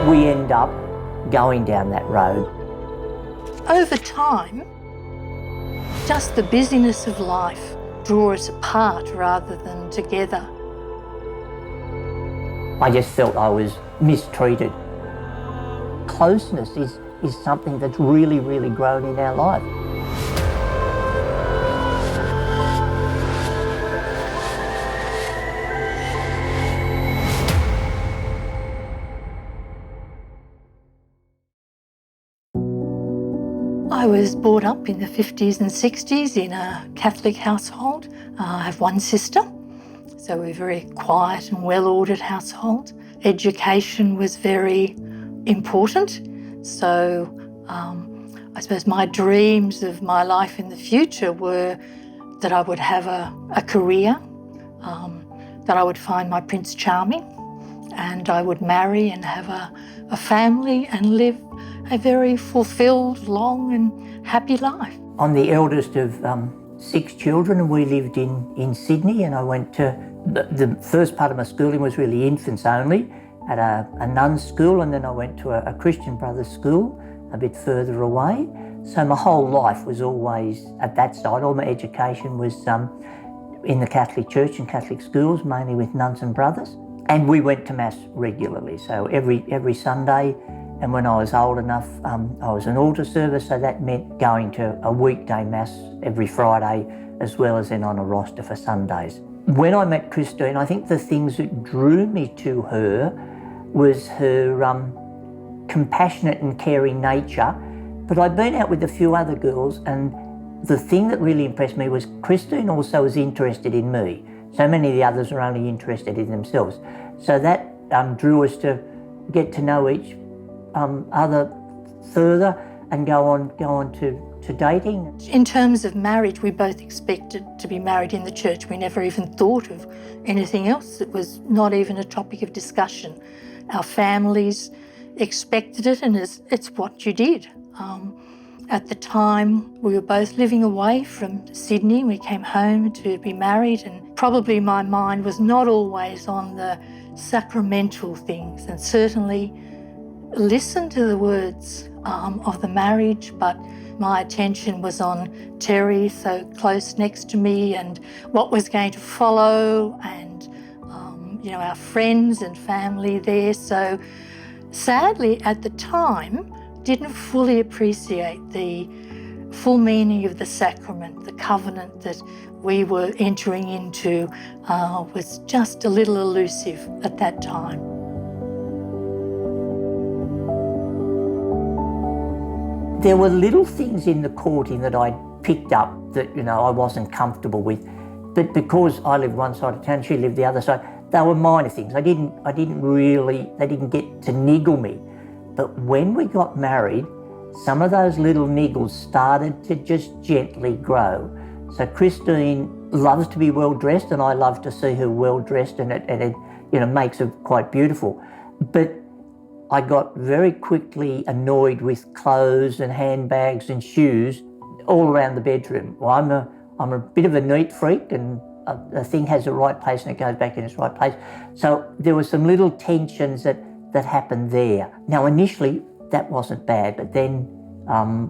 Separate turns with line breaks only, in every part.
we end up going down that road.
Over time, just the busyness of life drew us apart rather than together.
I just felt I was mistreated. Closeness is something that's really, really grown in our life.
I was brought up in the 50s and 60s in a Catholic household. I have one sister, so we're a very quiet and well-ordered household. Education was very important, so I suppose my dreams of my life in the future were that I would have a career, that I would find my Prince Charming, and I would marry and have a family and live a very fulfilled, long and happy life.
I'm the eldest of 6 children, and we lived in Sydney, and I went to, the first part of my schooling was really infants only at a nun's school, and then I went to a Christian Brothers school a bit further away. So my whole life was always at that side. All my education was in the Catholic Church and Catholic schools, mainly with nuns and brothers. And we went to Mass regularly, so every Sunday. And when I was old enough, I was an altar server, so that meant going to a weekday Mass every Friday, as well as then on a roster for Sundays. When I met Christine, I think the things that drew me to her was her compassionate and caring nature. But I'd been out with a few other girls, and the thing that really impressed me was Christine also was interested in me. So many of the others were only interested in themselves. So that drew us to get to know each other further and go on to dating.
In terms of marriage, we both expected to be married in the church. We never even thought of anything else. It was not even a topic of discussion. Our families expected it, and it's what you did. At the time, we were both living away from Sydney. We came home to be married, and probably my mind was not always on the sacramental things, and certainly listened to the words of the marriage, but my attention was on Terry, so close next to me, and what was going to follow, and our friends and family there. So sadly, at the time, didn't fully appreciate the full meaning of the sacrament. The covenant that we were entering into was just a little elusive at that time.
There were little things in the courting that I'd picked up that, I wasn't comfortable with. But because I lived one side of town, she lived the other side, they were minor things. they didn't get to niggle me. But when we got married, some of those little niggles started to just gently grow. So Christine loves to be well dressed, and I love to see her well dressed, and it makes her quite beautiful. But I got very quickly annoyed with clothes and handbags and shoes all around the bedroom. Well, I'm a bit of a neat freak, and a thing has a right place and it goes back in its right place. So there were some little tensions that happened there. Now initially that wasn't bad, but then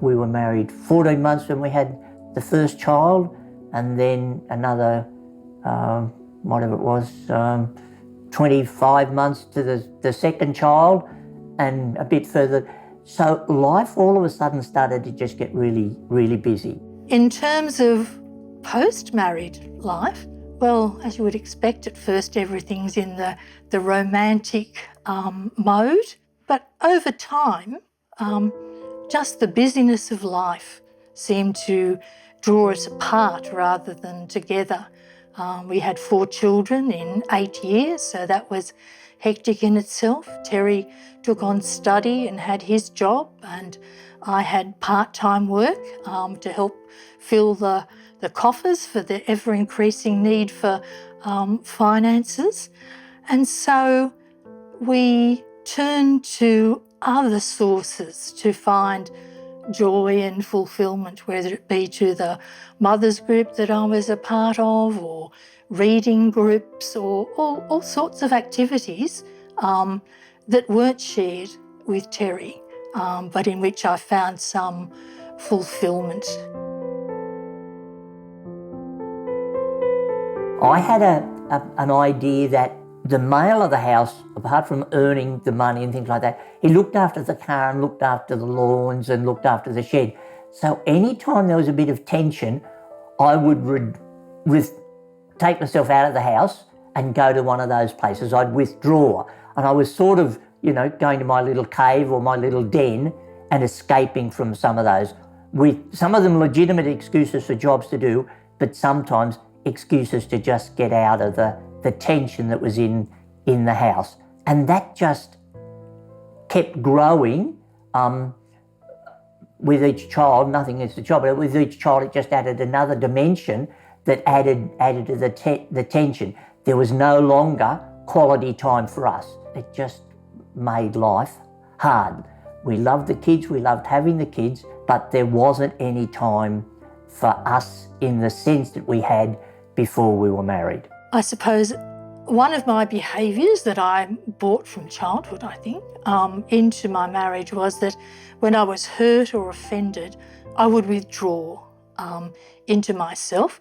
we were married 14 months when we had the first child, and then another, whatever it was, 25 months to the second child, and a bit further. So life all of a sudden started to just get really, really busy.
In terms of post-married life, well, as you would expect, at first everything's in the romantic mode, but over time, just the busyness of life seemed to draw us apart rather than together. We had 4 children in 8 years, so that was hectic in itself. Terry took on study and had his job, and I had part-time work to help fill the coffers for the ever-increasing need for finances. And so we turned to other sources to find joy and fulfilment, whether it be to the mothers group that I was a part of, or reading groups, or all sorts of activities that weren't shared with Terry, but in which I found some fulfilment.
I had an idea that the male of the house, apart from earning the money and things like that, he looked after the car and looked after the lawns and looked after the shed. So any time there was a bit of tension, I would take myself out of the house and go to one of those places. I'd withdraw. And I was sort of, going to my little cave or my little den and escaping from some of those, with some of them legitimate excuses for jobs to do, but sometimes excuses to just get out of the tension that was in the house. And that just kept growing with each child. Nothing against the child, but with each child it just added another dimension that added to the tension. There was no longer quality time for us. It just made life hard. We loved the kids, we loved having the kids, but there wasn't any time for us in the sense that we had before we were married.
I suppose one of my behaviours that I brought from childhood, I think, into my marriage was that when I was hurt or offended, I would withdraw into myself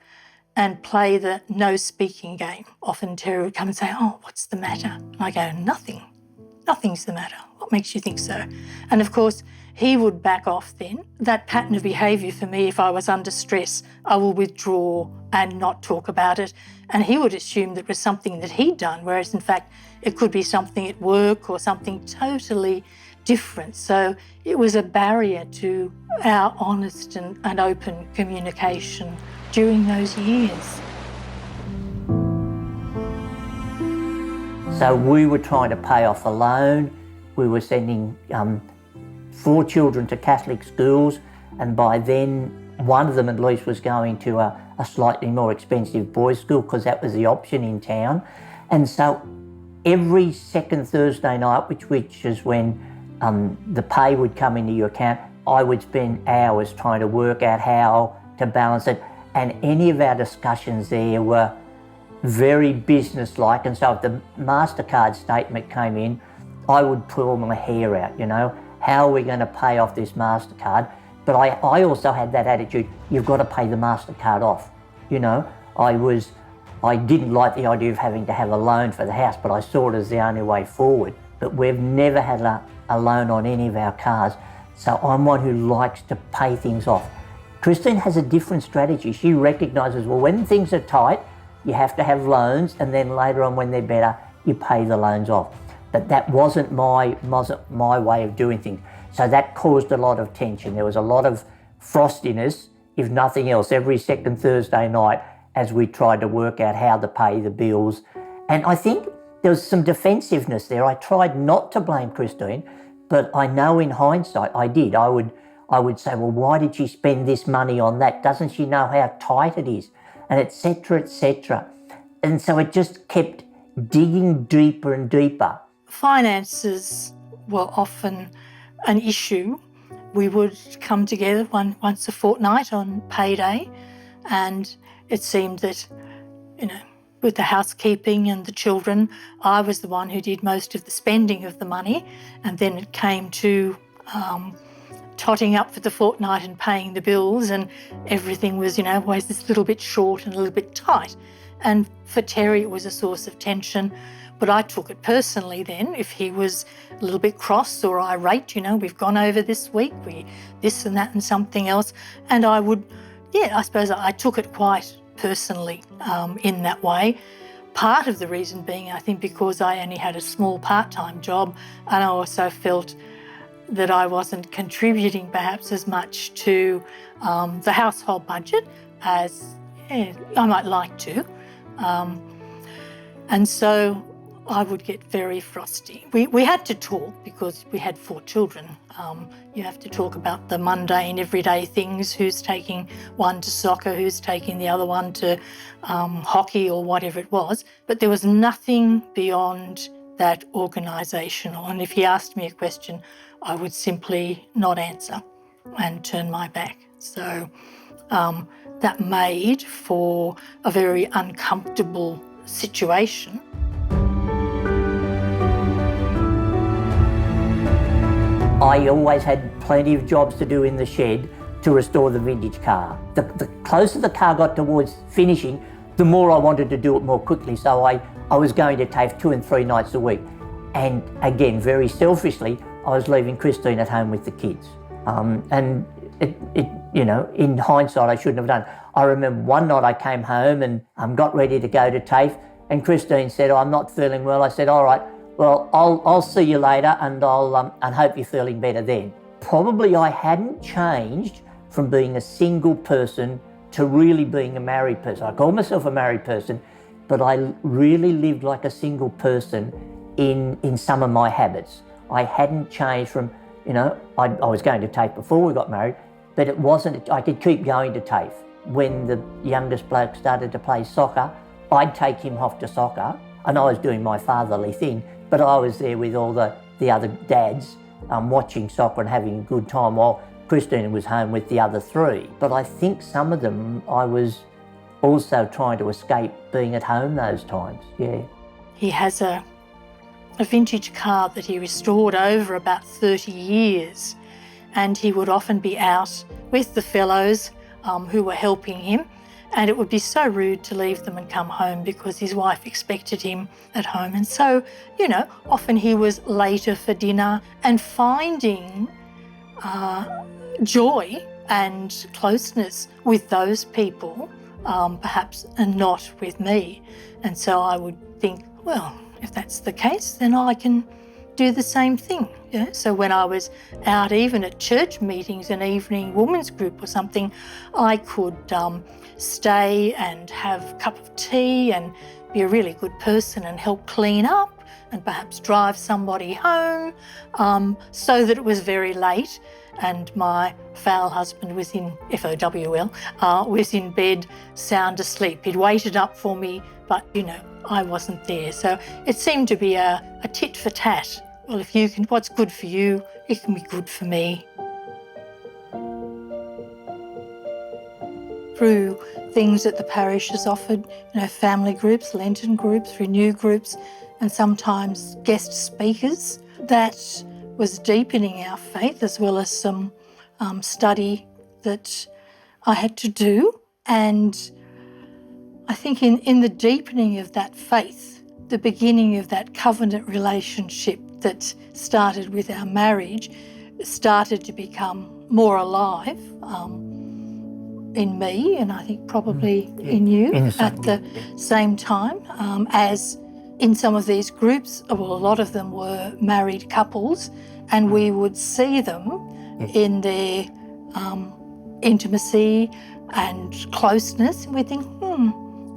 and play the no speaking game. Often Terry would come and say, "Oh, what's the matter?" And I go, "Nothing. Nothing's the matter. What makes you think so?" And of course, he would back off then. That pattern of behaviour for me, if I was under stress, I will withdraw and not talk about it. And he would assume that it was something that he'd done, whereas in fact it could be something at work or something totally different. So it was a barrier to our honest and open communication during those years.
So we were trying to pay off a loan. We were sending 4 children to Catholic schools, and by then one of them at least was going to a slightly more expensive boys' school because that was the option in town. And so every second Thursday night, which is when the pay would come into your account, I would spend hours trying to work out how to balance it. And any of our discussions there were very business-like. And so if the MasterCard statement came in, I would pull my hair out, how are we going to pay off this MasterCard? But I also had that attitude, you've got to pay the MasterCard off. I didn't like the idea of having to have a loan for the house, but I saw it as the only way forward. But we've never had a loan on any of our cars. So I'm one who likes to pay things off. Christine has a different strategy. She recognises, well, when things are tight, you have to have loans, and then later on when they're better, you pay the loans off. But that wasn't my way of doing things. So that caused a lot of tension. There was a lot of frostiness, if nothing else, every second Thursday night as we tried to work out how to pay the bills. And I think there was some defensiveness there. I tried not to blame Christine, but I know in hindsight I did. I would say, well, why did she spend this money on that? Doesn't she know how tight it is? And et cetera, et cetera. And so it just kept digging deeper and deeper.
Finances were often an issue. We would come together once a fortnight on payday, and it seemed that, with the housekeeping and the children, I was the one who did most of the spending of the money, and then it came to totting up for the fortnight and paying the bills, and everything was, always this little bit short and a little bit tight. And for Terry, it was a source of tension. But I took it personally then, if he was a little bit cross or irate, we've gone over this week, this and that and something else. And I suppose I took it quite personally in that way. Part of the reason being, I think, because I only had a small part-time job, and I also felt that I wasn't contributing perhaps as much to the household budget as I might like to. And so I would get very frosty. We had to talk because we had 4 children. You have to talk about the mundane, everyday things, who's taking one to soccer, who's taking the other one to hockey or whatever it was. But there was nothing beyond that organisational. And if he asked me a question, I would simply not answer and turn my back. So that made for a very uncomfortable situation.
I always had plenty of jobs to do in the shed to restore the vintage car. The closer the car got towards finishing, the more I wanted to do it more quickly. So I was going to TAFE 2 and 3 nights a week. And again, very selfishly, I was leaving Christine at home with the kids. And it, you know, in hindsight, I shouldn't have done. I remember one night I came home and got ready to go to TAFE, and Christine said, "Oh, I'm not feeling well." I said, "All right, well, I'll see you later, and and hope you're feeling better then." Probably I hadn't changed from being a single person to really being a married person. I call myself a married person, but I really lived like a single person in some of my habits. I hadn't changed from, you know, I was going to TAFE before we got married, but it wasn't, I could keep going to TAFE. When the youngest bloke started to play soccer, I'd take him off to soccer, and I was doing my fatherly thing, but I was there with all the other dads watching soccer and having a good time while Christina was home with the other 3. But I think some of them I was also trying to escape being at home those times, yeah.
He has a vintage car that he restored over about 30 years, and he would often be out with the fellows who were helping him, and it would be so rude to leave them and come home because his wife expected him at home. And so, you know, often he was later for dinner, and finding joy and closeness with those people, perhaps, and not with me. And so I would think, well, if that's the case, then I can do the same thing. Yeah? So when I was out even at church meetings, an evening women's group or something, I could stay and have a cup of tea and be a really good person and help clean up and perhaps drive somebody home, so that it was very late and my foul husband was in, FOWL, was in bed sound asleep. He'd waited up for me, but, you know, I wasn't there. So it seemed to be a tit for tat. Well, if you can, what's good for you, it can be good for me. Through things that the parish has offered, you know, family groups, Lenten groups, Renew groups, and sometimes guest speakers, that was deepening our faith, as well as some study that I had to do. And I think in the deepening of that faith, the beginning of that covenant relationship that started with our marriage started to become more alive in me, and I think probably in you at the same time, as in some of these groups, well, a lot of them were married couples, and we would see them in their intimacy and closeness, and we think,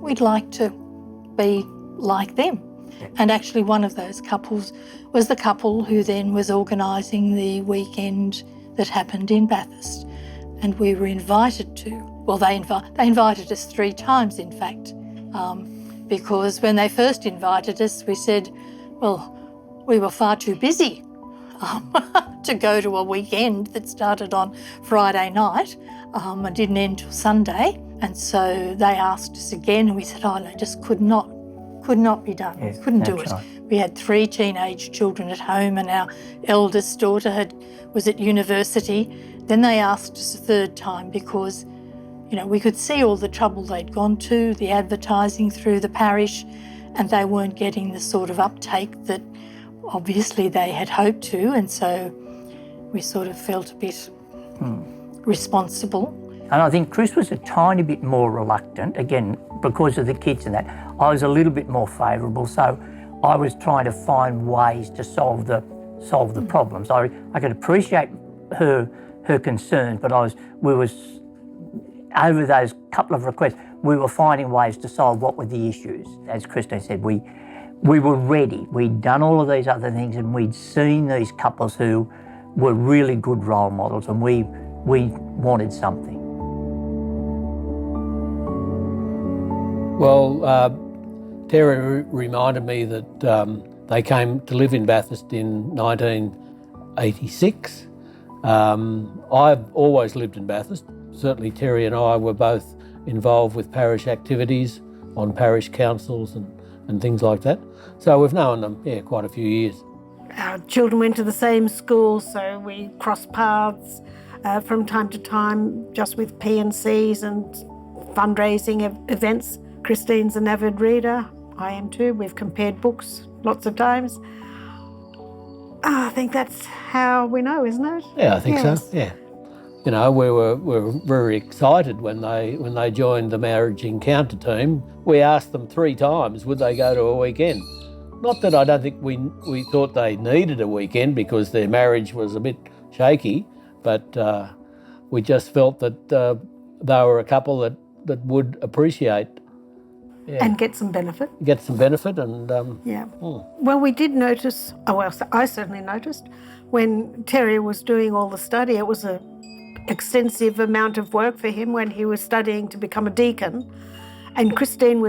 we'd like to be like them. And actually one of those couples was the couple who then was organising the weekend that happened in Bathurst. And we were invited to, well, they invited us 3 times, in fact, because when they first invited us, we said, well, we were far too busy to go to a weekend that started on Friday night and didn't end till Sunday. And so they asked us again, and we said, oh no, just could not be done.
Yes,
Couldn't do it.
right.
We had 3 teenage children at home, and our eldest daughter was at university. Then they asked us a 3rd time because, you know, we could see all the trouble they'd gone to, the advertising through the parish, and they weren't getting the sort of uptake that obviously they had hoped to, and so we sort of felt a bit responsible.
And I think Chris was a tiny bit more reluctant, again, because of the kids and that. I was a little bit more favourable, so I was trying to find ways to solve the problems. I could appreciate her concerns, but we was over those couple of requests, we were finding ways to solve what were the issues. As Christine said, we were ready. We'd done all of these other things, and we'd seen these couples who were really good role models, and we wanted something.
Well, Terry reminded me that they came to live in Bathurst in 1986. I've always lived in Bathurst. Certainly Terry and I were both involved with parish activities on parish councils and things like that. So we've known them, quite a few years.
Our children went to the same school, so we crossed paths from time to time, just with P&Cs and fundraising events. Christine's an avid reader. I am too. We've compared books lots of times. I think that's how we know, isn't it?
Yeah, I think
Yes.
so. Yeah. You know, we were very excited when they joined the marriage encounter team. We asked them 3 times would they go to a weekend. Not that I don't think we thought they needed a weekend because their marriage was a bit shaky, but we just felt that they were a couple that would appreciate. Yeah.
And get some benefit.
Get some benefit and...
Well, we did notice, I certainly noticed, when Terry was doing all the study, it was an extensive amount of work for him when he was studying to become a deacon, and Christine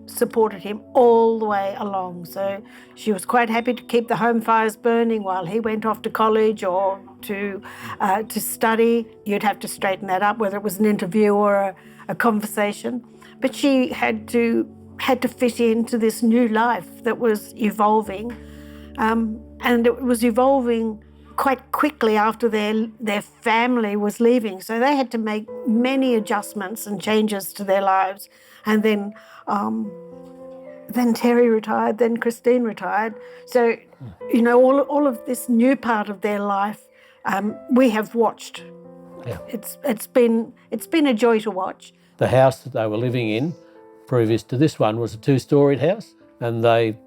supported him all the way along. So she was quite happy to keep the home fires burning while he went off to college or to study. You'd have to straighten that up, whether it was an interview or a conversation. But she had to fit into this new life that was evolving, and it was evolving quite quickly after their family was leaving. So they had to make many adjustments and changes to their lives. And then Terry retired, then Christine retired. So, you know, all of this new part of their life, we have watched.
Yeah.
It's been a joy to watch.
The house that they were living in, previous to this one, was a 2-storied house, and they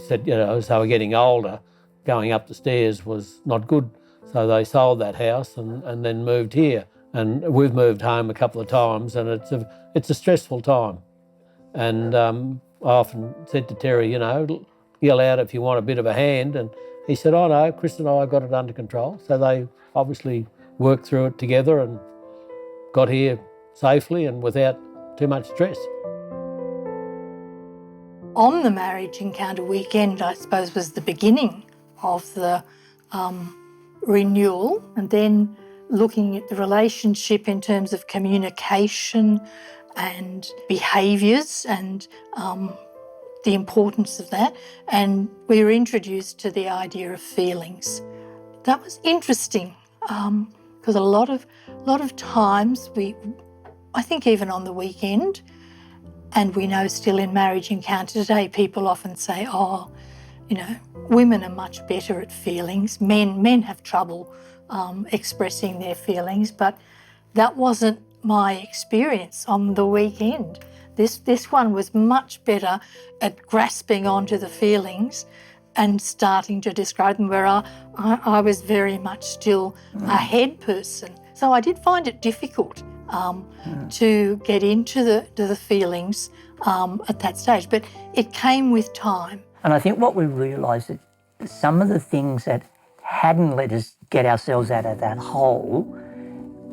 said, you know, as they were getting older, going up the stairs was not good. So they sold that house and then moved here. And we've moved home a couple of times, and it's a stressful time. And I often said to Terry, you know, yell out if you want a bit of a hand. And he said, oh no, Chris and I got it under control. So they obviously worked through it together and got here safely and without too much stress.
On the marriage encounter weekend, I suppose, was the beginning of the renewal, and then looking at the relationship in terms of communication and behaviours and the importance of that. And we were introduced to the idea of feelings. That was interesting because a lot of times I think even on the weekend, and we know still in marriage encounter today, people often say, oh, you know, women are much better at feelings. Men have trouble expressing their feelings, but that wasn't my experience on the weekend. This one was much better at grasping onto the feelings and starting to describe them, where I was very much still a head person. So I did find it difficult to get into the feelings at that stage, but it came with time.
And I think what we realised that some of the things that hadn't let us get ourselves out of that hole,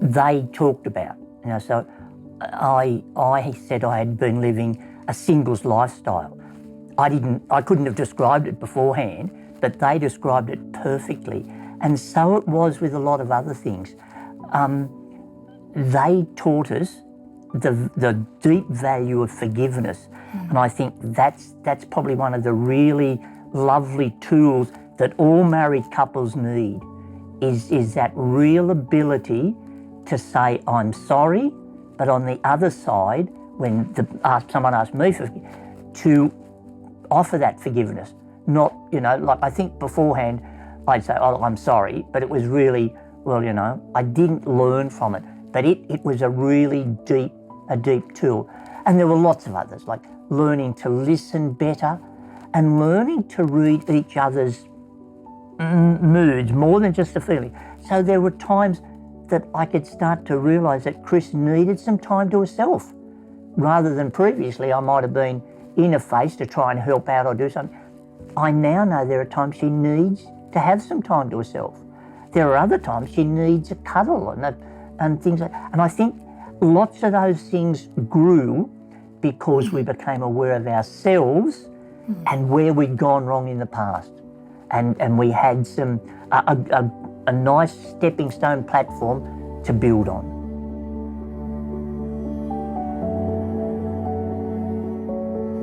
they talked about. You know, so I said I had been living a singles lifestyle. I couldn't have described it beforehand, but they described it perfectly. And so it was with a lot of other things. They taught us the deep value of forgiveness. And I think that's probably one of the really lovely tools that all married couples need, is that real ability to say, I'm sorry, but on the other side, when someone asks me to offer that forgiveness. Not, you know, like I think beforehand I'd say, oh, I'm sorry, but it was really, well, you know, I didn't learn from it. But it was a really deep tool. And there were lots of others, like learning to listen better and learning to read each other's moods more than just the feeling. So there were times that I could start to realise that Chris needed some time to herself. Rather than previously I might have been in her face to try and help out or do something. I now know there are times she needs to have some time to herself. There are other times she needs a cuddle and things like that. And I think lots of those things grew because we became aware of ourselves and where we'd gone wrong in the past. And we had a nice stepping stone platform to build on.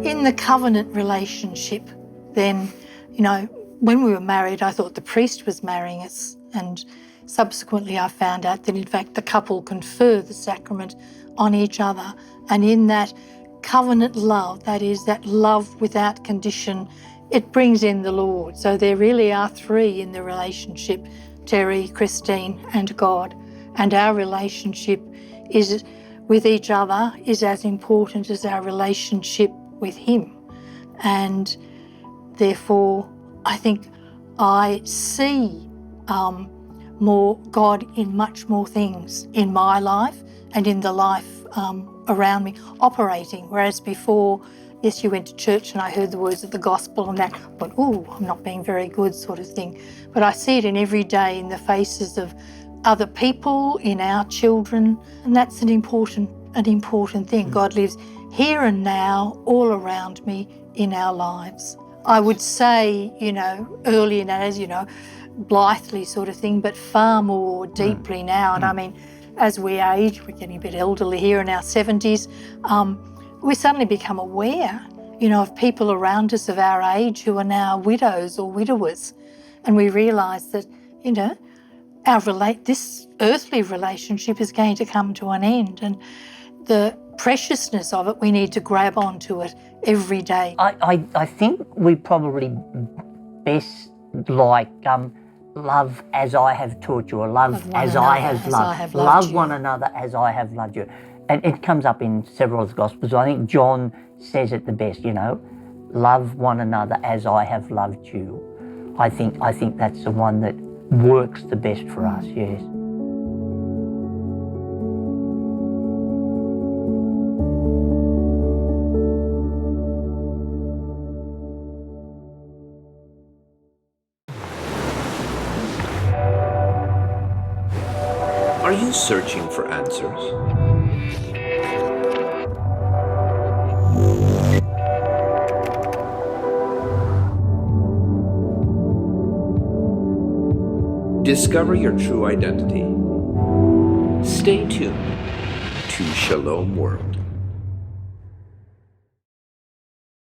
In the covenant relationship, then, you know, when we were married, I thought the priest was marrying us, and subsequently I found out that in fact the couple confer the sacrament on each other, and in that covenant love, that is, that love without condition, it brings in the Lord. So there really are three in the relationship, Terry, Christine and God, and our relationship is with each other is as important as our relationship with Him. And therefore, I think I see more God in much more things in my life and in the life around me operating. Whereas before, yes, you went to church and I heard the words of the gospel and that, but oh, I'm not being very good sort of thing. But I see it in every day in the faces of other people, in our children, and that's an important thing. God lives here and now, all around me, in our lives. I would say, early in as blithely sort of thing, but far more deeply now. And I mean, as we age, we're getting a bit elderly here in our 70s, we suddenly become aware, of people around us of our age who are now widows or widowers. And we realise that, this earthly relationship is going to come to an end, and the preciousness of it, we need to grab onto it every day.
I think we probably best like love as I have taught you, or love as I have loved. Love one another as I have loved you. And it comes up in several of the Gospels. I think John says it the best, love one another as I have loved you. I think that's the one that works the best for us, yes.
Are you searching for answers? Discover your true identity. Stay tuned to Shalom World.